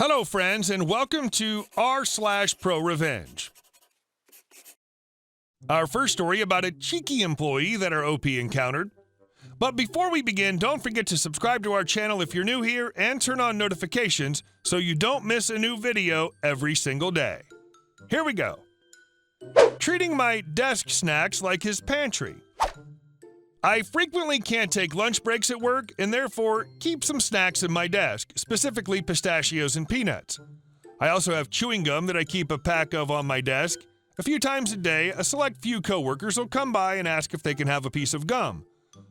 Hello, friends, and welcome to r/ProRevenge. Our first story about a cheeky employee that our OP encountered. But before we begin, don't forget to subscribe to our channel if you're new here and turn on notifications so you don't miss a new video every single day. Here we go. Treating my desk snacks like his pantry. I frequently can't take lunch breaks at work and therefore keep some snacks in my desk, specifically pistachios and peanuts. I also have chewing gum that I keep a pack of on my desk. A few times a day, a select few coworkers will come by and ask if they can have a piece of gum.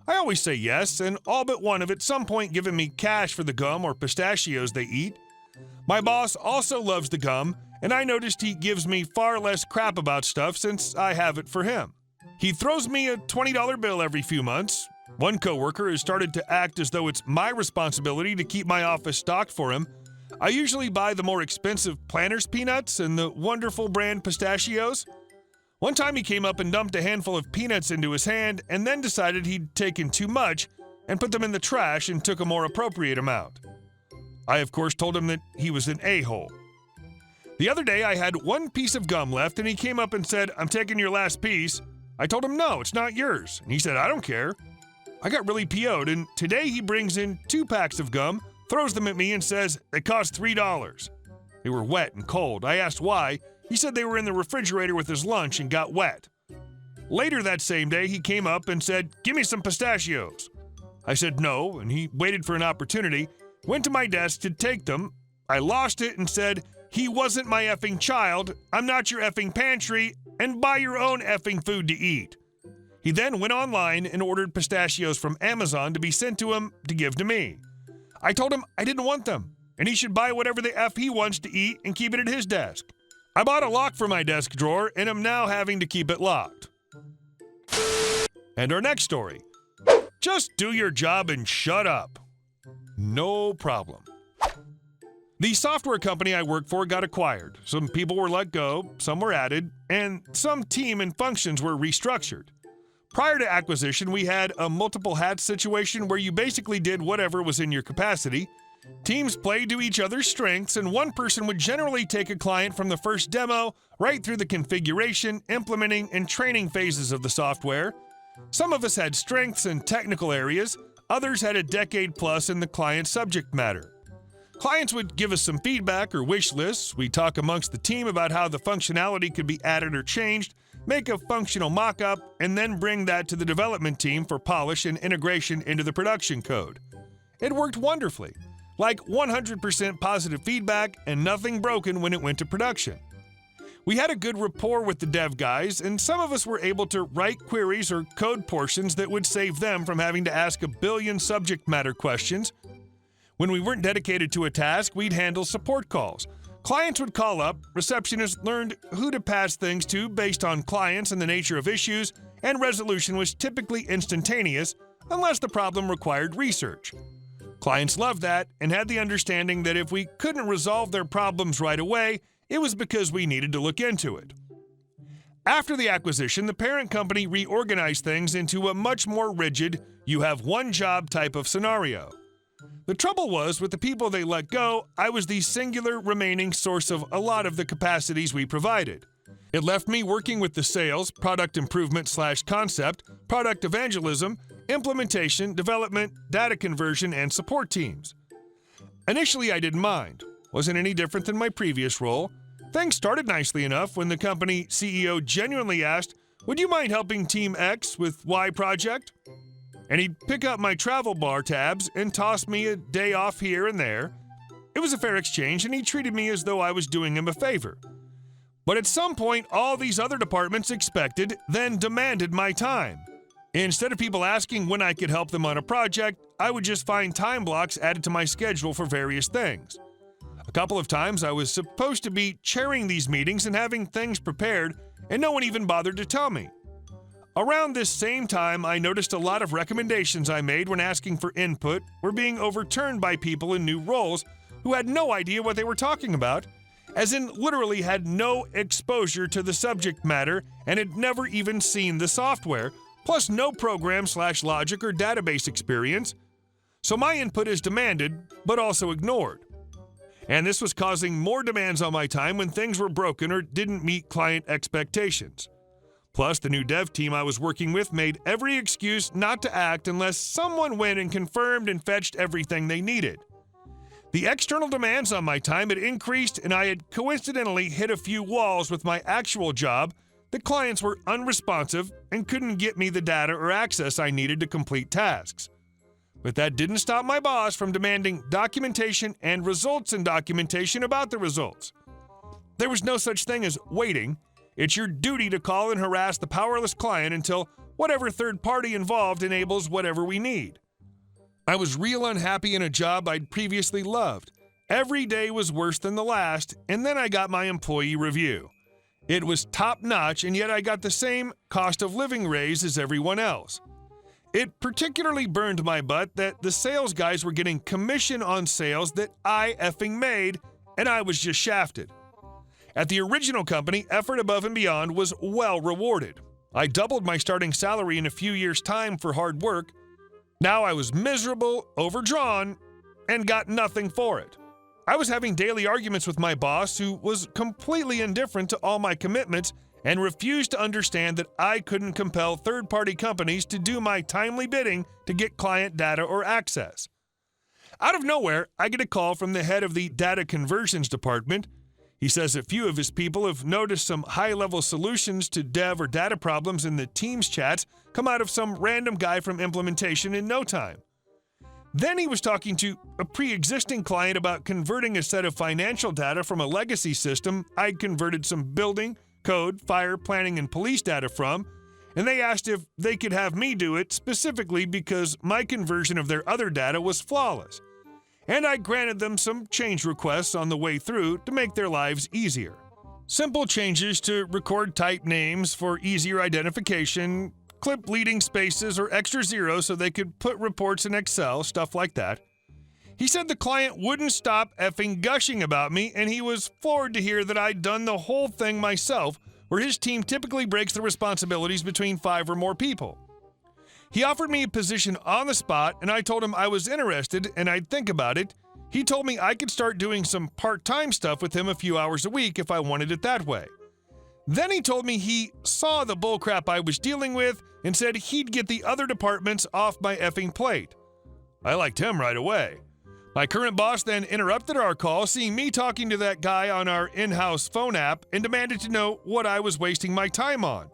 I always say yes, and all but one have at some point given me cash for the gum or pistachios they eat. My boss also loves the gum, and I noticed he gives me far less crap about stuff since I have it for him. He throws me a $20 bill every few months. One coworker has started to act as though it's my responsibility to keep my office stocked for him. I usually buy the more expensive Planters peanuts and the wonderful brand pistachios. One time he came up and dumped a handful of peanuts into his hand and then decided he'd taken too much and put them in the trash and took a more appropriate amount. I, of course, told him that he was an a-hole. The other day I had one piece of gum left and he came up and said, "I'm taking your last piece." I told him, "No, it's not yours." And he said, "I don't care." I got really PO'd, and today he brings in 2 packs of gum, throws them at me, and says they cost $3. They were wet and cold. I asked why. He said they were in the refrigerator with his lunch and got wet. Later that same day, he came up and said, "Give me some pistachios." I said no, and he waited for an opportunity, went to my desk to take them. I lost it and said, "He wasn't my effing child. I'm not your effing pantry, and buy your own effing food to eat." He then went online and ordered pistachios from Amazon to be sent to him to give to me. I told him I didn't want them, and he should buy whatever the F he wants to eat and keep it at his desk. I bought a lock for my desk drawer, and am now having to keep it locked. And our next story. Just do your job and shut up. No problem. The software company I work for got acquired. Some people were let go, some were added, and some team and functions were restructured. Prior to acquisition, we had a multiple hats situation where you basically did whatever was in your capacity. Teams played to each other's strengths, and one person would generally take a client from the first demo right through the configuration, implementing, and training phases of the software. Some of us had strengths in technical areas, others had a decade plus in the client's subject matter. Clients would give us some feedback or wish lists. We talk amongst the team about how the functionality could be added or changed, make a functional mock-up, and then bring that to the development team for polish and integration into the production code. It worked wonderfully, like 100% positive feedback and nothing broken when it went to production. We had a good rapport with the dev guys, and some of us were able to write queries or code portions that would save them from having to ask a billion subject matter questions. When we weren't dedicated to a task, we'd handle support calls. Clients would call up, receptionists learned who to pass things to based on clients and the nature of issues, and resolution was typically instantaneous unless the problem required research. Clients loved that and had the understanding that if we couldn't resolve their problems right away, it was because we needed to look into it. After the acquisition, the parent company reorganized things into a much more rigid, you have one job type of scenario. The trouble was, with the people they let go, I was the singular remaining source of a lot of the capacities we provided. It left me working with the sales, product improvement/concept, product evangelism, implementation, development, data conversion, and support teams. Initially, I didn't mind. Wasn't any different than my previous role. Things started nicely enough when the company CEO genuinely asked, "Would you mind helping Team X with Y project?" And he'd pick up my travel bar tabs and toss me a day off here and there. It was a fair exchange, and he treated me as though I was doing him a favor. But at some point, all these other departments expected, then demanded my time. Instead of people asking when I could help them on a project, I would just find time blocks added to my schedule for various things. A couple of times I was supposed to be chairing these meetings and having things prepared, and no one even bothered to tell me. Around this same time, I noticed a lot of recommendations I made when asking for input were being overturned by people in new roles who had no idea what they were talking about, as in literally had no exposure to the subject matter and had never even seen the software, plus no program/logic or database experience. So my input is demanded, but also ignored. And this was causing more demands on my time when things were broken or didn't meet client expectations. Plus, the new dev team I was working with made every excuse not to act unless someone went and confirmed and fetched everything they needed. The external demands on my time had increased, and I had coincidentally hit a few walls with my actual job. The clients were unresponsive and couldn't get me the data or access I needed to complete tasks. But that didn't stop my boss from demanding documentation and results in documentation about the results. There was no such thing as waiting. It's your duty to call and harass the powerless client until whatever third party involved enables whatever we need. I was real unhappy in a job I'd previously loved. Every day was worse than the last, and then I got my employee review. It was top-notch, and yet I got the same cost of living raise as everyone else. It particularly burned my butt that the sales guys were getting commission on sales that I effing made, and I was just shafted. At the original company, effort above and beyond was well rewarded. I doubled my starting salary in a few years' time for hard work. Now I was miserable, overdrawn, and got nothing for it. I was having daily arguments with my boss, who was completely indifferent to all my commitments and refused to understand that I couldn't compel third-party companies to do my timely bidding to get client data or access. Out of nowhere, I get a call from the head of the data conversions department. He says a few of his people have noticed some high-level solutions to dev or data problems in the Teams chats come out of some random guy from implementation in no time. Then he was talking to a pre-existing client about converting a set of financial data from a legacy system I'd converted some building, code, fire, planning, and police data from, and they asked if they could have me do it specifically because my conversion of their other data was flawless. And I granted them some change requests on the way through to make their lives easier. Simple changes to record type names for easier identification, clip leading spaces or extra zeros so they could put reports in Excel, stuff like that. He said the client wouldn't stop effing gushing about me, and he was floored to hear that I'd done the whole thing myself, where his team typically breaks the responsibilities between 5 or more people. He offered me a position on the spot, and I told him I was interested and I'd think about it. He told me I could start doing some part-time stuff with him a few hours a week if I wanted it that way. Then he told me he saw the bullcrap I was dealing with and said he'd get the other departments off my effing plate. I liked him right away. My current boss then interrupted our call, seeing me talking to that guy on our in-house phone app, and demanded to know what I was wasting my time on.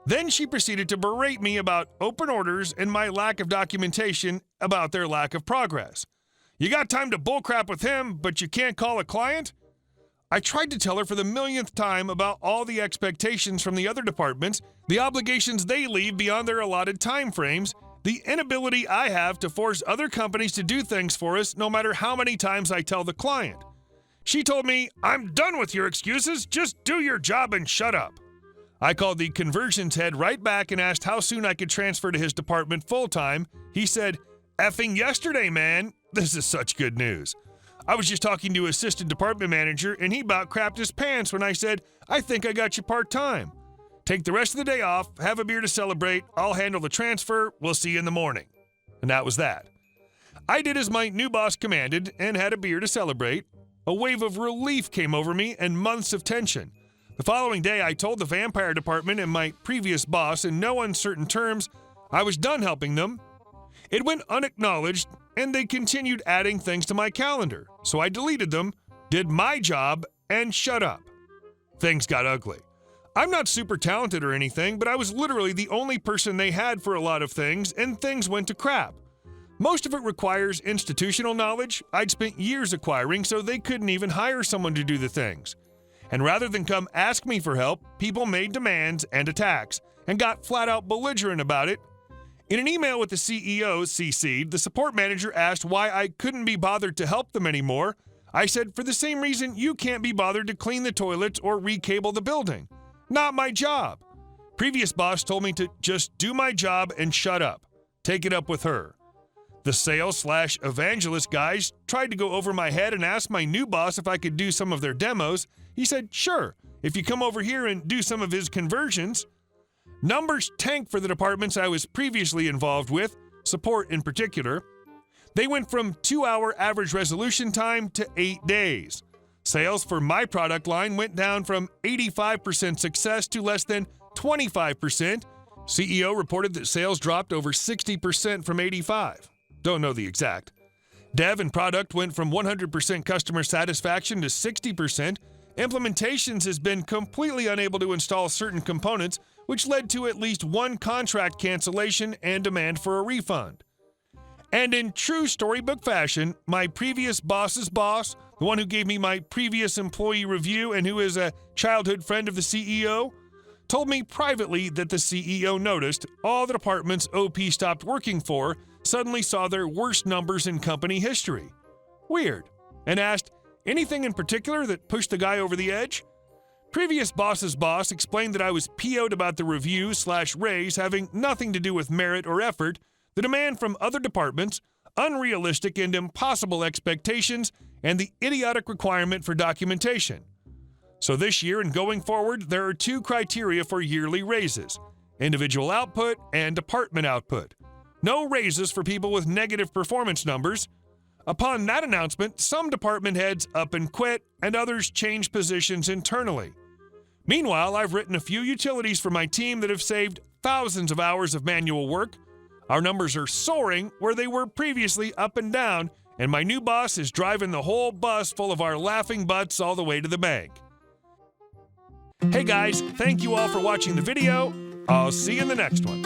Then she proceeded to berate me about open orders and my lack of documentation about their lack of progress. You got time to bullcrap with him, but you can't call a client? I tried to tell her for the millionth time about all the expectations from the other departments, the obligations they leave beyond their allotted time frames, the inability I have to force other companies to do things for us no matter how many times I tell the client. She told me, "I'm done with your excuses, just do your job and shut up." I called the conversions head right back and asked how soon I could transfer to his department full-time. He said, "Effing yesterday, man." This is such good news. I was just talking to assistant department manager, and he about crapped his pants when I said, "I think I got you part-time. Take the rest of the day off, have a beer to celebrate, I'll handle the transfer, we'll see you in the morning." And that was that. I did as my new boss commanded and had a beer to celebrate. A wave of relief came over me and months of tension. The following day, I told the vampire department and my previous boss in no uncertain terms I was done helping them. It went unacknowledged, and they continued adding things to my calendar, so I deleted them, did my job, and shut up. Things got ugly. I'm not super talented or anything, but I was literally the only person they had for a lot of things, and things went to crap. Most of it requires institutional knowledge I'd spent years acquiring, so they couldn't even hire someone to do the things. And rather than come ask me for help, people made demands and attacks, and got flat-out belligerent about it. In an email with the CEO CC'd, the support manager asked why I couldn't be bothered to help them anymore. I said, for the same reason you can't be bothered to clean the toilets or recable the building. Not my job. Previous boss told me to just do my job and shut up. Take it up with her. The sales/evangelist guys tried to go over my head and asked my new boss if I could do some of their demos. He said, sure, if you come over here and do some of his conversions. Numbers tanked for the departments I was previously involved with, support in particular. They went from 2-hour average resolution time to 8 days. Sales for my product line went down from 85% success to less than 25%. CEO reported that sales dropped over 60% from 85. Don't know the exact. Dev and product went from 100% customer satisfaction to 60%. Implementations has been completely unable to install certain components, which led to at least one contract cancellation and demand for a refund. And in true storybook fashion, my previous boss's boss, the one who gave me my previous employee review and who is a childhood friend of the CEO, told me privately that the CEO noticed all the departments OP stopped working for suddenly saw their worst numbers in company history. Weird. And asked, anything in particular that pushed the guy over the edge? Previous boss's boss explained that I was PO'd about the review/raise having nothing to do with merit or effort, the demand from other departments, unrealistic and impossible expectations, and the idiotic requirement for documentation. So this year and going forward, there are 2 criteria for yearly raises: individual output and department output. No raises for people with negative performance numbers. Upon that announcement, some department heads up and quit, and others changed positions internally. Meanwhile, I've written a few utilities for my team that have saved thousands of hours of manual work. Our numbers are soaring where they were previously up and down, and my new boss is driving the whole bus full of our laughing butts all the way to the bank. Hey guys, thank you all for watching the video. I'll see you in the next one.